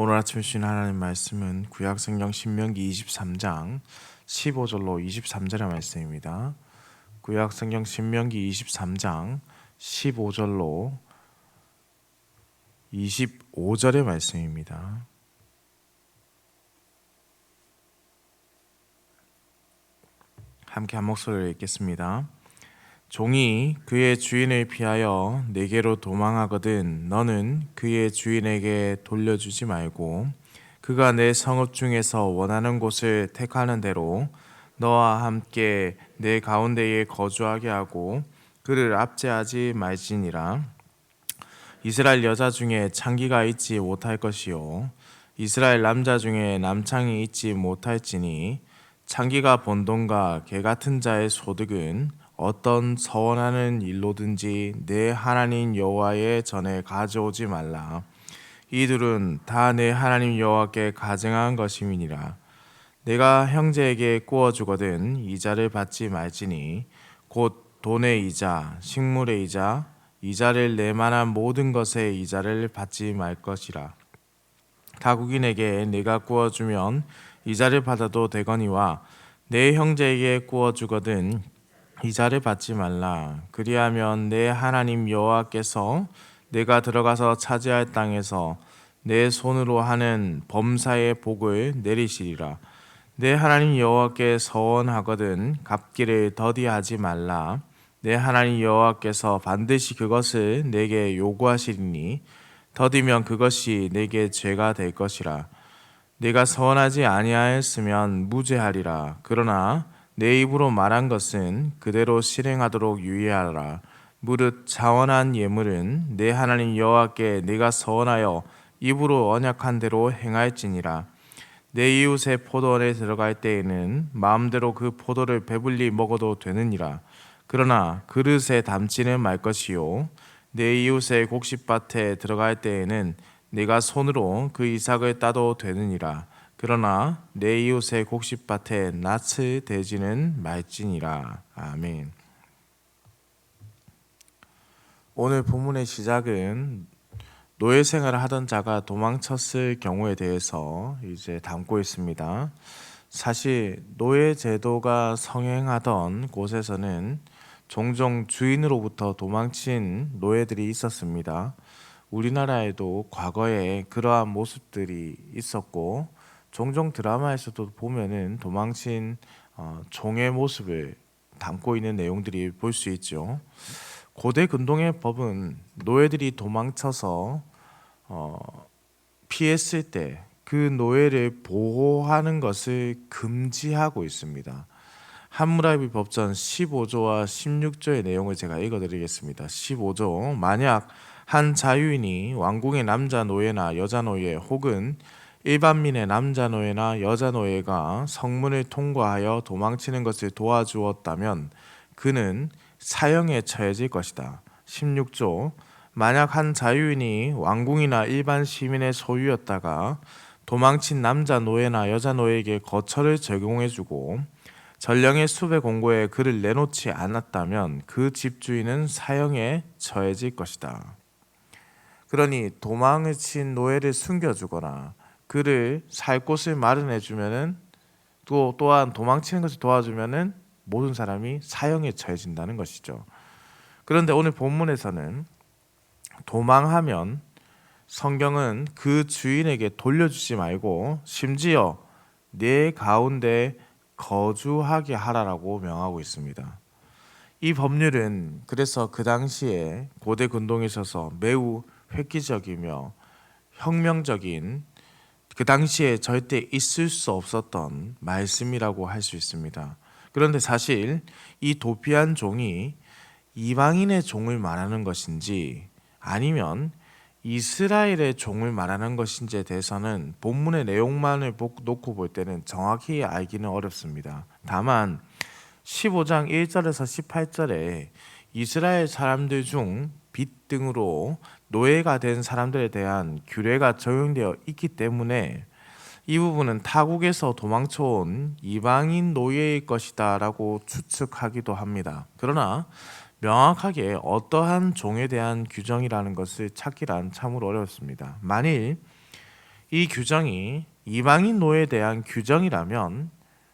오늘 아침 주신 하나님 말씀은 구약성경 신명기 23장 15절로 23절의 말씀입니다. 구약성경 신명기 23장 15절로 25절의 말씀입니다. 함께 한 목소리로 읽겠습니다. 종이 그의 주인을 피하여 내게로 도망하거든 너는 그의 주인에게 돌려주지 말고 그가 내 성읍 중에서 원하는 곳을 택하는 대로 너와 함께 내 가운데에 거주하게 하고 그를 압제하지 말지니라. 이스라엘 여자 중에 창기가 있지 못할 것이요 이스라엘 남자 중에 남창이 있지 못할지니 창기가 번 돈과 개 같은 자의 소득은 어떤 서원하는 일로든지 내 하나님 여호와의 전에 가져오지 말라. 이들은 다 내 하나님 여호와께 가증한 것임이니라. 내가 형제에게 구워주거든 이자를 받지 말지니 곧 돈의 이자, 식물의 이자, 이자를 낼 만한 모든 것의 이자를 받지 말 것이라. 가국인에게 내가 구워주면 이자를 받아도 되거니와 내 형제에게 구워주거든 이자를 받지 말라. 그리하면 내 하나님 여호와께서 내가 들어가서 차지할 땅에서 내 손으로 하는 범사의 복을 내리시리라. 내 하나님 여호와께 서원하거든 갚기를 더디하지 말라. 내 하나님 여호와께서 반드시 그것을 내게 요구하시리니 더디면 그것이 내게 죄가 될 것이라. 내가 서원하지 아니하였으면 무죄하리라. 그러나 내 입으로 말한 것은 그대로 실행하도록 유의하라. 무릇 자원한 예물은 내 하나님 여호와께 내가 서원하여 입으로 언약한 대로 행할지니라. 내 이웃의 포도원에 들어갈 때에는 마음대로 그 포도를 배불리 먹어도 되느니라. 그러나 그릇에 담지는 말 것이요 내 이웃의 곡식밭에 들어갈 때에는 내가 손으로 그 이삭을 따도 되느니라. 그러나 내 이웃의 곡식밭에 낯을 대지는 말지니라. 아멘. 오늘 본문의 시작은 노예 생활을 하던 자가 도망쳤을 경우에 대해서 이제 담고 있습니다. 사실 노예 제도가 성행하던 곳에서는 종종 주인으로부터 도망친 노예들이 있었습니다. 우리나라에도 과거에 그러한 모습들이 있었고 종종 드라마에서도 보면은 도망친 종의 모습을 담고 있는 내용들이 볼 수 있죠. 고대 근동의 법은 노예들이 도망쳐서 피했을 때 그 노예를 보호하는 것을 금지하고 있습니다. 함무라비 법전 15조와 16조의 내용을 제가 읽어드리겠습니다. 15조 만약 한 자유인이 왕궁의 남자 노예나 여자 노예 혹은 일반민의 남자 노예나 여자 노예가 성문을 통과하여 도망치는 것을 도와주었다면 그는 사형에 처해질 것이다. 16조 만약 한 자유인이 왕궁이나 일반 시민의 소유였다가 도망친 남자 노예나 여자 노예에게 거처를 제공해주고 전령의 숲의 공고에 그를 내놓지 않았다면 그 집주인은 사형에 처해질 것이다. 그러니 도망을 친 노예를 숨겨주거나 그를 살 곳을 마련해주면은 또한 도망치는 것을 도와주면은 모든 사람이 사형에 처해진다는 것이죠. 그런데 오늘 본문에서는 도망하면 성경은 그 주인에게 돌려주지 말고 심지어 내 가운데 거주하게 하라라고 명하고 있습니다. 이 법률은 그래서 그 당시에 고대 근동에 있어서 매우 획기적이며 혁명적인 그 당시에 절대 있을 수 없었던 말씀이라고 할 수 있습니다. 그런데 사실 이 도피한 종이 이방인의 종을 말하는 것인지 아니면 이스라엘의 종을 말하는 것인지에 대해서는 본문의 내용만을 놓고 볼 때는 정확히 알기는 어렵습니다. 다만 15장 1절에서 18절에 이스라엘 사람들 중 빚 등으로 노예가 된 사람들에 대한 규례가 적용되어 있기 때문에 이 부분은 타국에서 도망쳐온 이방인 노예일 것이다 라고 추측하기도 합니다. 그러나 명확하게 어떠한 종에 대한 규정이라는 것을 찾기란 참으로 어렵습니다. 만일 이 규정이 이방인 노예에 대한 규정이라면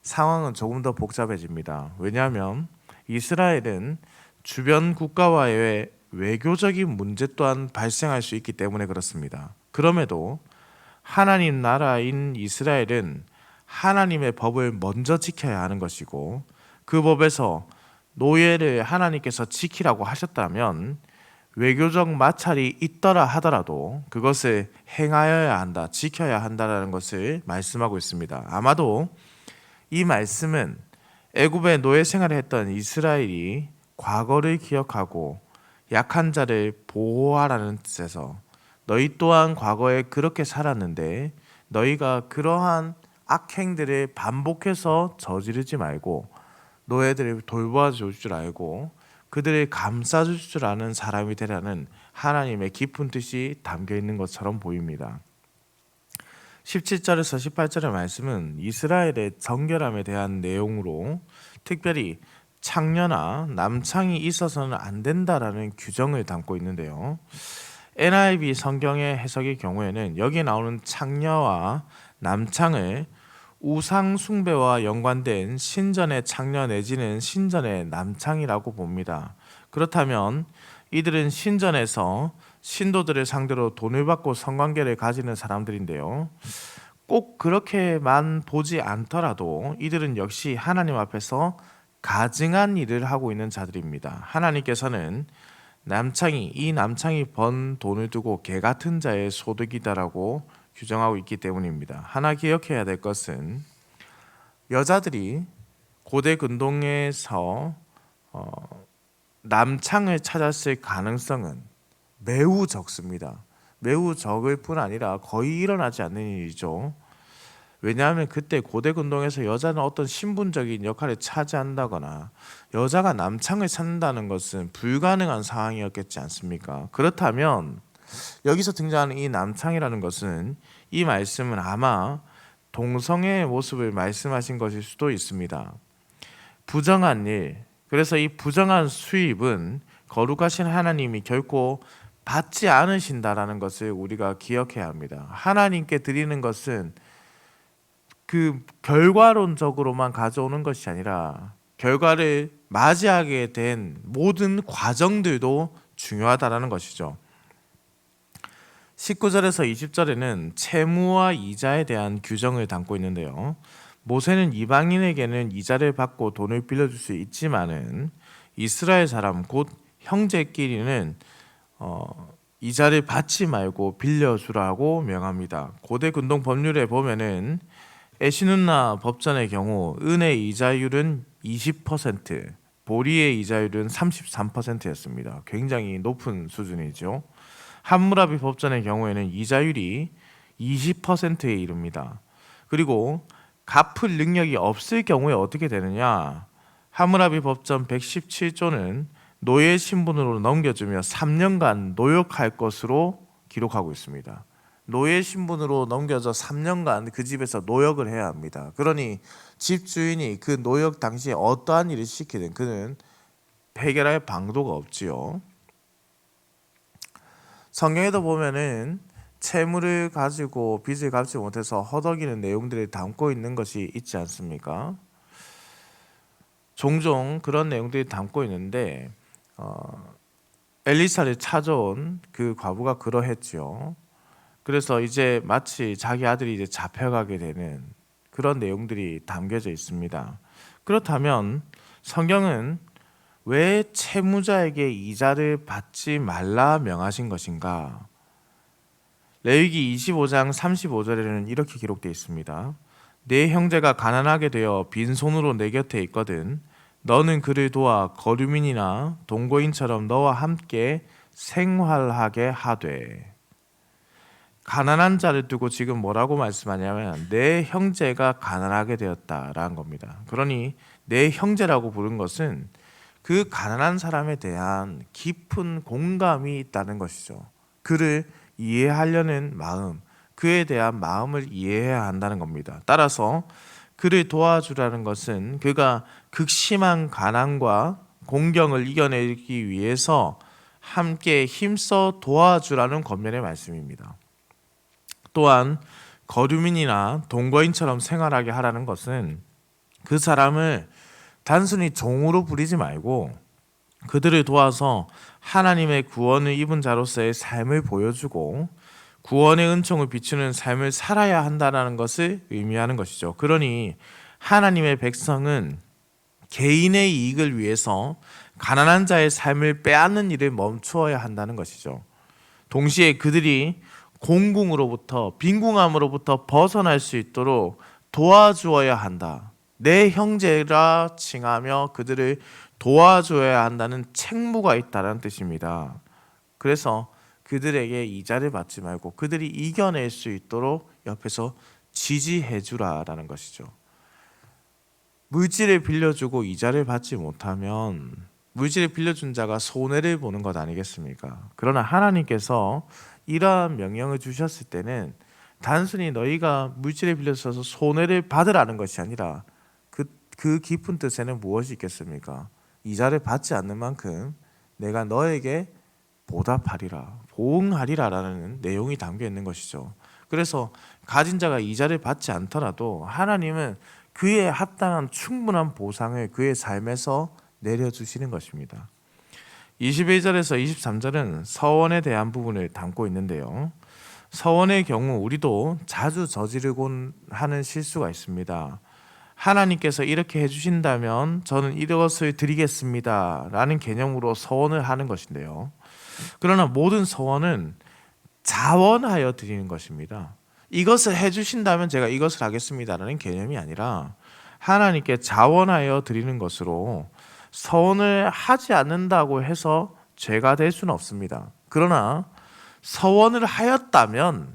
상황은 조금 더 복잡해집니다. 왜냐하면 이스라엘은 주변 국가와의 외교적인 문제 또한 발생할 수 있기 때문에 그렇습니다. 그럼에도 하나님 나라인 이스라엘은 하나님의 법을 먼저 지켜야 하는 것이고, 그 법에서 노예를 하나님께서 지키라고 하셨다면 외교적 마찰이 있더라 하더라도 그것을 행하여야 한다, 지켜야 한다라는 것을 말씀하고 있습니다. 아마도 이 말씀은 애굽의 노예 생활을 했던 이스라엘이 과거를 기억하고 약한 자를 보호하라는 뜻에서 너희 또한 과거에 그렇게 살았는데 너희가 그러한 악행들을 반복해서 저지르지 말고 노예들을 돌봐줄 줄 알고 그들을 감싸줄 줄 아는 사람이 되라는 하나님의 깊은 뜻이 담겨 있는 것처럼 보입니다. 17절에서 18절의 말씀은 이스라엘의 정결함에 대한 내용으로 특별히 창녀나 남창이 있어서는 안 된다라는 규정을 담고 있는데요. NIV 성경의 해석의 경우에는 여기에 나오는 창녀와 남창을 우상 숭배와 연관된 신전의 창녀 내지는 신전의 남창이라고 봅니다. 그렇다면 이들은 신전에서 신도들을 상대로 돈을 받고 성관계를 가지는 사람들인데요. 꼭 그렇게만 보지 않더라도 이들은 역시 하나님 앞에서 가증한 일을 하고 있는 자들입니다. 하나님께서는 이 남창이 번 돈을 두고 개 같은 자의 소득이다라고 규정하고 있기 때문입니다. 하나 기억해야 될 것은 여자들이 고대 근동에서 남창을 찾았을 가능성은 매우 적습니다. 매우 적을 뿐 아니라 거의 일어나지 않는 일이죠. 왜냐하면 그때 고대 근동에서 여자는 어떤 신분적인 역할을 차지한다거나 여자가 남창을 찾는다는 것은 불가능한 상황이었겠지 않습니까? 그렇다면 여기서 등장하는 이 남창이라는 것은 이 말씀은 아마 동성애의 모습을 말씀하신 것일 수도 있습니다. 부정한 일, 그래서 이 부정한 수입은 거룩하신 하나님이 결코 받지 않으신다라는 것을 우리가 기억해야 합니다. 하나님께 드리는 것은 그 결과론적으로만 가져오는 것이 아니라 결과를 맞이하게 된 모든 과정들도 중요하다라는 것이죠. 19절에서 20절에는 채무와 이자에 대한 규정을 담고 있는데요. 모세는 이방인에게는 이자를 받고 돈을 빌려줄 수 있지만은 이스라엘 사람 곧 형제끼리는 이자를 받지 말고 빌려주라고 명합니다. 고대 근동 법률에 보면은 에시눈나 법전의 경우 은혜 이자율은 20%, 보리의 이자율은 33%였습니다. 굉장히 높은 수준이죠. 함무라비 법전의 경우에는 이자율이 20%에 이릅니다. 그리고 갚을 능력이 없을 경우에 어떻게 되느냐? 함무라비 법전 117조는 노예 신분으로 넘겨주며 3년간 노역할 것으로 기록하고 있습니다. 노예 신분으로 넘겨져 3년간 그 집에서 노역을 해야 합니다. 그러니 집주인이 그 노역 당시에 어떠한 일을 시키든 그는 해결할 방도가 없지요. 성경에도 보면은 채무를 가지고 빚을 갚지 못해서 허덕이는 내용들을 담고 있는 것이 있지 않습니까? 종종 그런 내용들이 담고 있는데 엘리사를 찾아온 그 과부가 그러했지요. 그래서 이제 마치 자기 아들이 이제 잡혀가게 되는 그런 내용들이 담겨져 있습니다. 그렇다면 성경은 왜 채무자에게 이자를 받지 말라 명하신 것인가? 레위기 25장 35절에는 이렇게 기록되어 있습니다. 내 형제가 가난하게 되어 빈손으로 내 곁에 있거든 너는 그를 도와 거류민이나 동거인처럼 너와 함께 생활하게 하되. 가난한 자를 두고 지금 뭐라고 말씀하냐면 내 형제가 가난하게 되었다라는 겁니다. 그러니 내 형제라고 부른 것은 그 가난한 사람에 대한 깊은 공감이 있다는 것이죠. 그를 이해하려는 마음, 그에 대한 마음을 이해해야 한다는 겁니다. 따라서 그를 도와주라는 것은 그가 극심한 가난과 공경을 이겨내기 위해서 함께 힘써 도와주라는 권면의 말씀입니다. 또한 거류민이나 동거인처럼 생활하게 하라는 것은 그 사람을 단순히 종으로 부리지 말고 그들을 도와서 하나님의 구원을 입은 자로서의 삶을 보여주고 구원의 은총을 비추는 삶을 살아야 한다는 것을 의미하는 것이죠. 그러니 하나님의 백성은 개인의 이익을 위해서 가난한 자의 삶을 빼앗는 일을 멈추어야 한다는 것이죠. 동시에 그들이 공궁으로부터 빈궁함으로부터 벗어날 수 있도록 도와주어야 한다. 내 형제라 칭하며 그들을 도와줘야 한다는 책무가 있다는 뜻입니다. 그래서 그들에게 이자를 받지 말고 그들이 이겨낼 수 있도록 옆에서 지지해 주라라는 것이죠. 물질을 빌려주고 이자를 받지 못하면 물질을 빌려준 자가 손해를 보는 것 아니겠습니까? 그러나 하나님께서 이러한 명령을 주셨을 때는 단순히 너희가 물질을 빌려줘서 손해를 받으라는 것이 아니라 그 깊은 뜻에는 무엇이 있겠습니까? 이자를 받지 않는 만큼 내가 너에게 보답하리라, 보응하리라라는 내용이 담겨 있는 것이죠. 그래서 가진 자가 이자를 받지 않더라도 하나님은 그에 합당한 충분한 보상을 그의 삶에서 내려주시는 것입니다. 21절에서 23절은 서원에 대한 부분을 담고 있는데요. 서원의 경우 우리도 자주 저지르곤 하는 실수가 있습니다. 하나님께서 이렇게 해주신다면 저는 이것을 드리겠습니다 라는 개념으로 서원을 하는 것인데요. 그러나 모든 서원은 자원하여 드리는 것입니다. 이것을 해주신다면 제가 이것을 하겠습니다라는 개념이 아니라 하나님께 자원하여 드리는 것으로 서원을 하지 않는다고 해서 죄가 될 수는 없습니다. 그러나 서원을 하였다면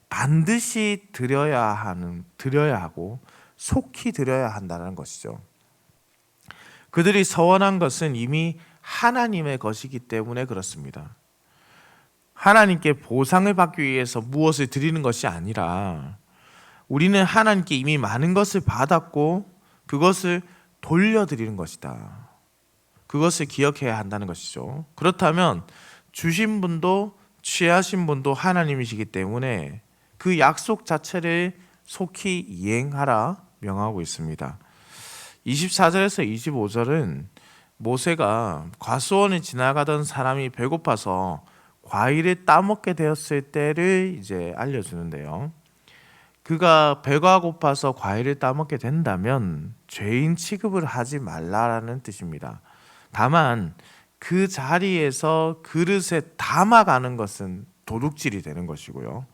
반드시 드려야 하고 속히 드려야 한다는 것이죠. 그들이 서원한 것은 이미 하나님의 것이기 때문에 그렇습니다. 하나님께 보상을 받기 위해서 무엇을 드리는 것이 아니라 우리는 하나님께 이미 많은 것을 받았고 그것을 돌려드리는 것이다. 그것을 기억해야 한다는 것이죠. 그렇다면 주신 분도 취하신 분도 하나님이시기 때문에 그 약속 자체를 속히 이행하라 명하고 있습니다. 24절에서 25절은 모세가 과수원을 지나가던 사람이 배고파서 과일을 따먹게 되었을 때를 이제 알려주는데요. 그가 배가 고파서 과일을 따먹게 된다면 죄인 취급을 하지 말라라는 뜻입니다. 다만 그 자리에서 그릇에 담아가는 것은 도둑질이 되는 것이고요.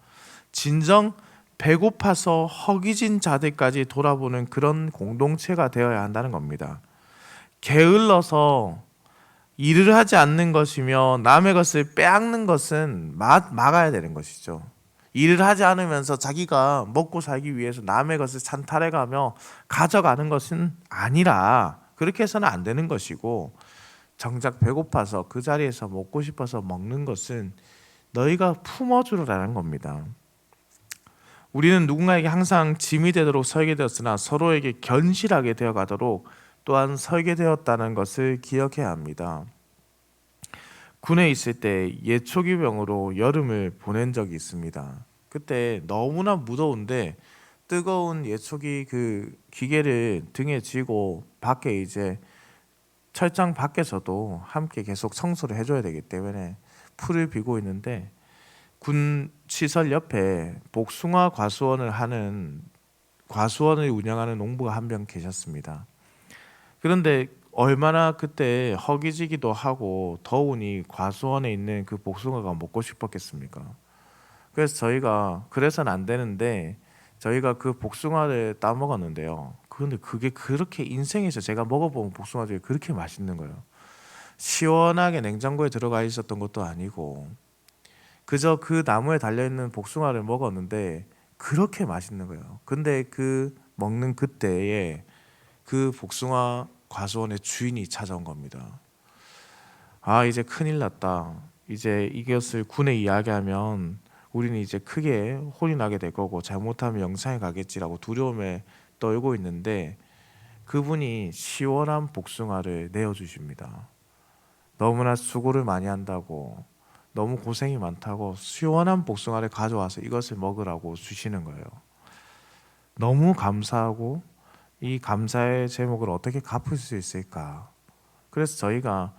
진정 배고파서 허기진 자들까지 돌아보는 그런 공동체가 되어야 한다는 겁니다. 게을러서 일을 하지 않는 것이며 남의 것을 빼앗는 것은 막아야 되는 것이죠. 일을 하지 않으면서 자기가 먹고 살기 위해서 남의 것을 찬탈해가며 가져가는 것은 아니라 그렇게 해서는 안 되는 것이고 정작 배고파서 그 자리에서 먹고 싶어서 먹는 것은 너희가 품어주라는 겁니다. 우리는 누군가에게 항상 짐이 되도록 설계되었으나 서로에게 견실하게 되어가도록 또한 설계되었다는 것을 기억해야 합니다. 군에 있을 때 예초기병으로 여름을 보낸 적이 있습니다. 그때 너무나 무더운데 뜨거운 예초기 그 기계를 등에 쥐고 밖에 이제 철장 밖에서도 함께 계속 청소를 해줘야 되기 때문에 풀을 비고 있는데 군 시설 옆에 복숭아 과수원을 운영하는 농부가 한 명 계셨습니다. 그런데 얼마나 그때 허기지기도 하고 더우니 과수원에 있는 그 복숭아가 먹고 싶었겠습니까? 그래서 저희가 그래서는 안 되는데 저희가 그 복숭아를 따먹었는데요. 그런데 그게 그렇게 인생에서 제가 먹어본 복숭아 중에 그렇게 맛있는 거예요. 시원하게 냉장고에 들어가 있었던 것도 아니고 그저 그 나무에 달려있는 복숭아를 먹었는데 그렇게 맛있는 거예요. 근데 그 먹는 그때에 그 복숭아 과수원의 주인이 찾아온 겁니다. 아, 이제 큰일 났다. 이제 이것을 군에 이야기하면 우리는 이제 크게 혼이 나게 될 거고 잘못하면 영창에 가겠지라고 두려움에 떨고 있는데 그분이 시원한 복숭아를 내어주십니다. 너무나 수고를 많이 한다고 너무 고생이 많다고 시원한 복숭아를 가져와서 이것을 먹으라고 주시는 거예요. 너무 감사하고 이 감사의 제목을 어떻게 갚을 수 있을까? 그래서 저희가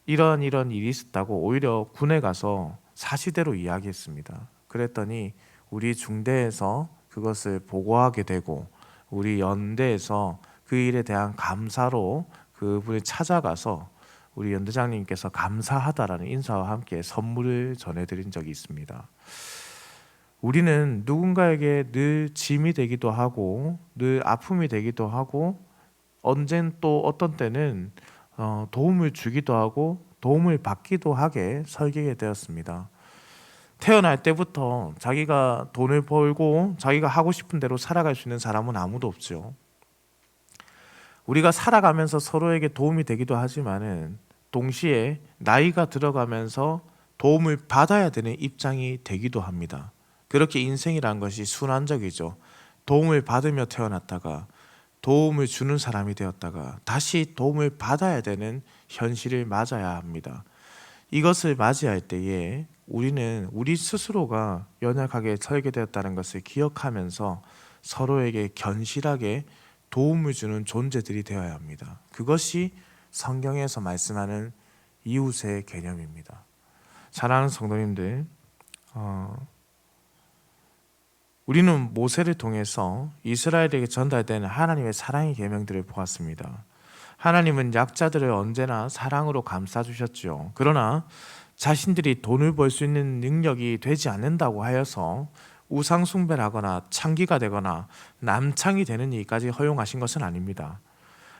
이런 일이 있었다고 오히려 군에 가서 사실대로 이야기했습니다. 그랬더니 우리 중대에서 그것을 보고하게 되고 우리 연대에서 그 일에 대한 감사로 그분을 찾아가서 우리 연대장님께서 감사하다라는 인사와 함께 선물을 전해드린 적이 있습니다. 우리는 누군가에게 늘 짐이 되기도 하고 늘 아픔이 되기도 하고 언젠 또 어떤 때는 도움을 주기도 하고 도움을 받기도 하게 설계게 되었습니다. 태어날 때부터 자기가 돈을 벌고 자기가 하고 싶은 대로 살아갈 수 있는 사람은 아무도 없죠. 우리가 살아가면서 서로에게 도움이 되기도 하지만은 동시에 나이가 들어가면서 도움을 받아야 되는 입장이 되기도 합니다. 그렇게 인생이란 것이 순환적이죠. 도움을 받으며 태어났다가 도움을 주는 사람이 되었다가 다시 도움을 받아야 되는 현실을 맞아야 합니다. 이것을 맞이할 때에 우리는 우리 스스로가 연약하게 설계되었다는 것을 기억하면서 서로에게 견실하게 도움을 주는 존재들이 되어야 합니다. 그것이 성경에서 말씀하는 이웃의 개념입니다. 사랑하는 성도님들, 우리는 모세를 통해서 이스라엘에게 전달되는 하나님의 사랑의 계명들을 보았습니다. 하나님은 약자들을 언제나 사랑으로 감싸주셨죠. 그러나 자신들이 돈을 벌 수 있는 능력이 되지 않는다고 하여서 우상 숭배를 하거나 창기가 되거나 남창이 되는 일까지 허용하신 것은 아닙니다.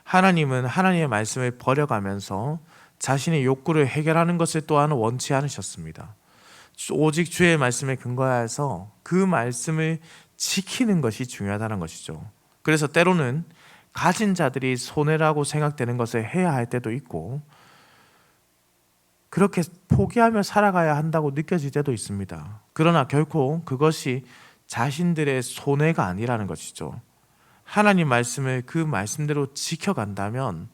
하나님은 하나님의 말씀을 버려가면서 자신의 욕구를 해결하는 것을 또한 원치 않으셨습니다. 오직 주의 말씀에 근거하여서 그 말씀을 지키는 것이 중요하다는 것이죠. 그래서 때로는 가진 자들이 손해라고 생각되는 것을 해야 할 때도 있고 그렇게 포기하며 살아가야 한다고 느껴질 때도 있습니다. 그러나 결코 그것이 자신들의 손해가 아니라는 것이죠. 하나님 말씀을 그 말씀대로 지켜간다면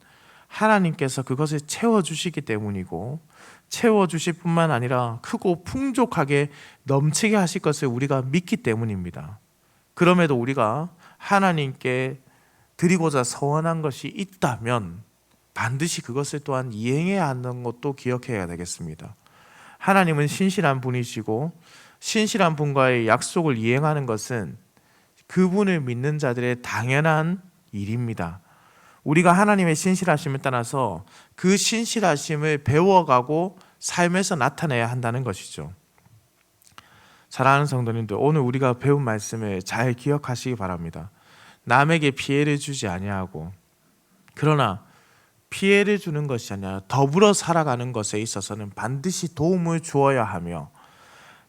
하나님께서 그것을 채워주시기 때문이고 채워주실 뿐만 아니라 크고 풍족하게 넘치게 하실 것을 우리가 믿기 때문입니다. 그럼에도 우리가 하나님께 드리고자 서원한 것이 있다면 반드시 그것을 또한 이행해야 하는 것도 기억해야 되겠습니다. 하나님은 신실한 분이시고 신실한 분과의 약속을 이행하는 것은 그분을 믿는 자들의 당연한 일입니다. 우리가 하나님의 신실하심을 따라서 그 신실하심을 배워가고 삶에서 나타내야 한다는 것이죠. 사랑하는 성도님들, 오늘 우리가 배운 말씀을 잘 기억하시기 바랍니다. 남에게 피해를 주지 아니하고 그러나 피해를 주는 것이 아니라 더불어 살아가는 것에 있어서는 반드시 도움을 주어야 하며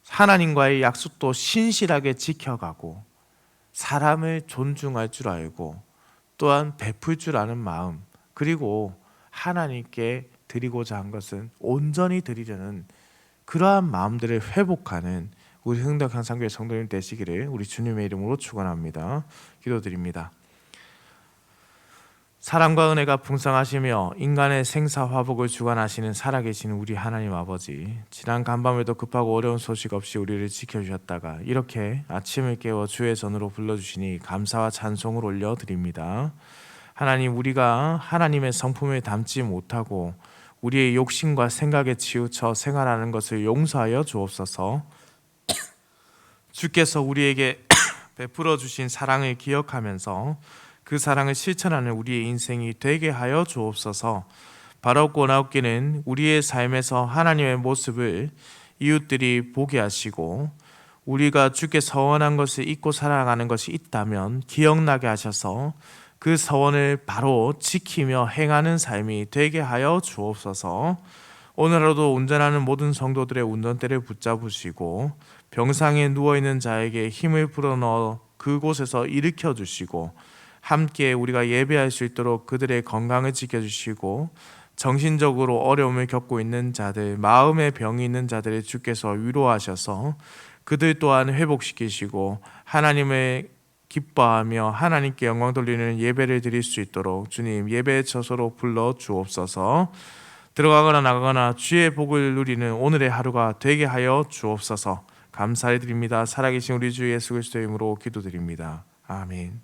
하나님과의 약속도 신실하게 지켜가고 사람을 존중할 줄 알고 또한 베풀 줄 아는 마음 그리고 하나님께 드리고자 한 것은 온전히 드리려는 그러한 마음들을 회복하는 우리 흥덕향상교회 성도님 되시기를 우리 주님의 이름으로 축원합니다. 기도드립니다. 사랑과 은혜가 풍성하시며 인간의 생사화복을 주관하시는 살아계신 우리 하나님 아버지, 지난 간밤에도 급하고 어려운 소식 없이 우리를 지켜주셨다가 이렇게 아침을 깨워 주의 전으로 불러주시니 감사와 찬송을 올려드립니다. 하나님, 우리가 하나님의 성품을 담지 못하고 우리의 욕심과 생각에 치우쳐 생활하는 것을 용서하여 주옵소서. 주께서 우리에게 베풀어 주신 사랑을 기억하면서 그 사랑을 실천하는 우리의 인생이 되게 하여 주옵소서. 바라옵고 나옵기는 우리의 삶에서 하나님의 모습을 이웃들이 보게 하시고 우리가 주께 서원한 것을 잊고 살아가는 것이 있다면 기억나게 하셔서 그 서원을 바로 지키며 행하는 삶이 되게 하여 주옵소서. 오늘 하루도 운전하는 모든 성도들의 운전대를 붙잡으시고 병상에 누워있는 자에게 힘을 불어넣어 그곳에서 일으켜 주시고 함께 우리가 예배할 수 있도록 그들의 건강을 지켜주시고 정신적으로 어려움을 겪고 있는 자들, 마음의 병이 있는 자들을 주께서 위로하셔서 그들 또한 회복시키시고 하나님을 기뻐하며 하나님께 영광 돌리는 예배를 드릴 수 있도록 주님 예배의 처소로 불러 주옵소서. 들어가거나 나가거나 주의 복을 누리는 오늘의 하루가 되게 하여 주옵소서. 감사드립니다. 살아계신 우리 주 예수 그리스도의 이름으로 기도드립니다. 아멘.